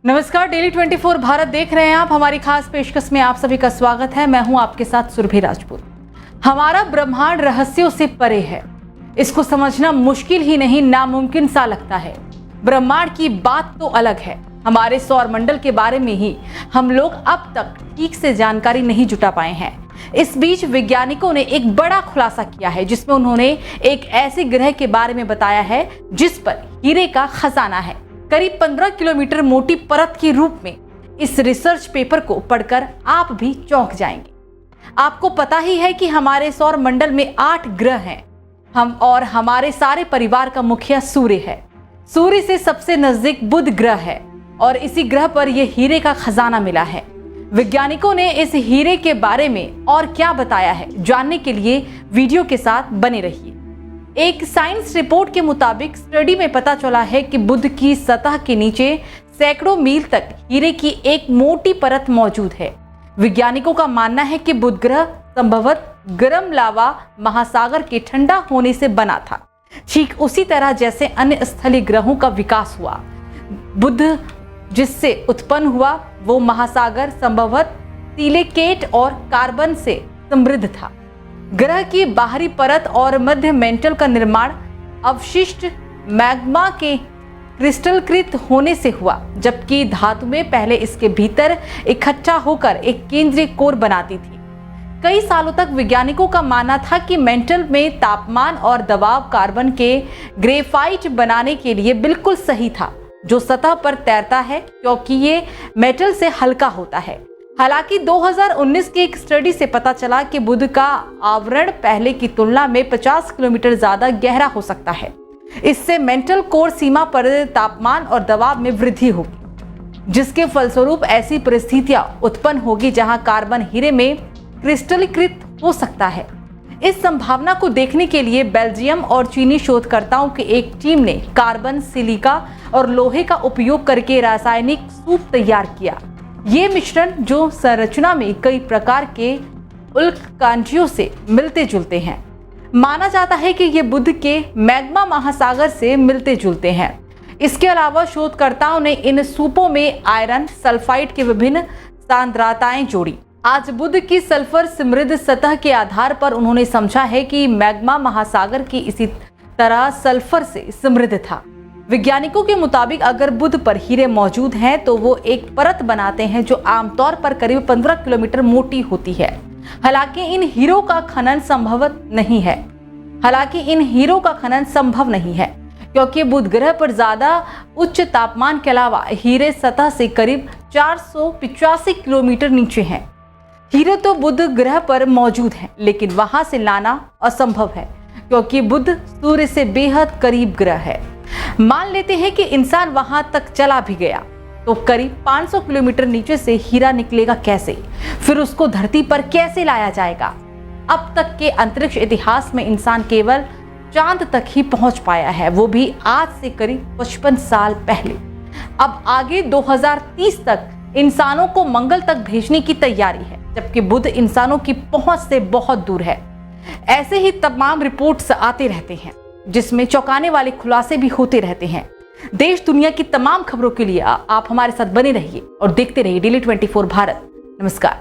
नमस्कार, डेली 24 भारत देख रहे हैं आप। हमारी खास पेशकश में आप सभी का स्वागत है। मैं हूं आपके साथ सुरभि राजपूत। हमारा ब्रह्मांड रहस्यों से परे है। इसको समझना मुश्किल ही नहीं, नामुमकिन सा लगता है। ब्रह्मांड की बात तो अलग है। हमारे सौर मंडल के बारे में ही हम लोग अब तक ठीक से जानकारी नहीं जुटा पाए हैं। इस बीच वैज्ञानिकों ने एक बड़ा खुलासा किया है, जिसमें उन्होंने एक ऐसे ग्रह के बारे में बताया है जिस पर हीरे का खजाना है। करीब 15 किलोमीटर मोटी परत के रूप में इस रिसर्च पेपर को पढ़कर आप भी चौंक जाएंगे। आपको पता ही है कि हमारे सौर मंडल में 8 ग्रह हैं। और हमारे सारे परिवार का मुखिया सूर्य है। सूर्य से सबसे नजदीक बुध ग्रह है और इसी ग्रह पर यह हीरे का खजाना मिला है। वैज्ञानिकों ने इस हीरे के बारे में और क्या बताया है, जानने के लिए वीडियो के साथ बने रहिए। एक साइंस रिपोर्ट के मुताबिक स्टडी में पता चला है कि बुध की सतह के नीचे सैकड़ों मील तक हीरे की एक मोटी परत मौजूद है। वैज्ञानिकों का मानना है कि बुध ग्रह संभवतः गर्म लावा महासागर के ठंडा होने से बना था, ठीक उसी तरह जैसे अन्य स्थलीय ग्रहों का विकास हुआ। बुध जिससे उत्पन्न हुआ वो महासागर संभवतः सिलिकेट और कार्बन से समृद्ध था। ग्रह की बाहरी परत और मध्य मेंटल का निर्माण अवशिष्ट मैग्मा के क्रिस्टलीकृत होने से हुआ, जबकि धातु में पहले इसके भीतर इकट्ठा होकर एक केंद्रीय कोर बनाती थी। कई सालों तक वैज्ञानिकों का मानना था कि मेंटल में तापमान और दबाव कार्बन के ग्रेफाइट बनाने के लिए बिल्कुल सही था, जो सतह पर तैरता है क्योंकि ये मेटल से हल्का होता है। हालांकि 2019 की एक स्टडी से पता चला कि बुध का आवरण पहले की तुलना में 50 किलोमीटर ज्यादा गहरा हो सकता है। इससे मेंटल कोर सीमा पर तापमान और दबाव में वृद्धि होगी, जिसके फलस्वरूप ऐसी परिस्थितियां उत्पन्न होगी जहां कार्बन हीरे में क्रिस्टलीकृत हो सकता है। इस संभावना को देखने के लिए बेल्जियम और चीनी शोधकर्ताओं की एक टीम ने कार्बन, सिलिका और लोहे का उपयोग करके रासायनिक सूप तैयार किया। ये मिश्रण जो संरचना में कई प्रकार के उल्काकांडियों से मिलते जुलते हैं, माना जाता है कि ये बुध के मैग्मा महासागर से मिलते जुलते हैं। इसके अलावा शोधकर्ताओं ने इन सूपों में आयरन सल्फाइड की विभिन्न सांद्रताएं जोड़ी। आज बुध की सल्फर समृद्ध सतह के आधार पर उन्होंने समझा है कि मैग्मा महासागर की इसी तरह सल्फर से समृद्ध था। वैज्ञानिकों के मुताबिक अगर बुध पर हीरे मौजूद हैं तो वो एक परत बनाते हैं जो आमतौर पर करीब 15 किलोमीटर मोटी होती है। हालांकि इन हीरों का खनन संभव नहीं है क्योंकि बुध ग्रह पर ज्यादा उच्च तापमान के अलावा हीरे सतह से करीब 485 किलोमीटर नीचे हैं। हीरे तो बुध ग्रह पर मौजूद हैं, लेकिन वहां से लाना असंभव है क्योंकि बुध सूर्य से बेहद करीब ग्रह है। मान लेते हैं कि इंसान वहां तक चला भी गया तो करीब 500 किलोमीटर नीचे से हीरा निकलेगा कैसे? फिर उसको धरती पर कैसे लाया जाएगा? अब तक के अंतरिक्ष इतिहास में इंसान केवल चांद तक ही पहुंच पाया है, वो भी आज से करीब 55 साल पहले। अब आगे 2030 तक इंसानों को मंगल तक भेजने की तैयारी है, जबकि बुध इंसानों की पहुंच से बहुत दूर है। ऐसे ही तमाम रिपोर्ट्स आते रहते हैं जिसमें चौंकाने वाले खुलासे भी होते रहते हैं। देश दुनिया की तमाम खबरों के लिए आप हमारे साथ बने रहिए और देखते रहिए डेली 24 भारत। नमस्कार।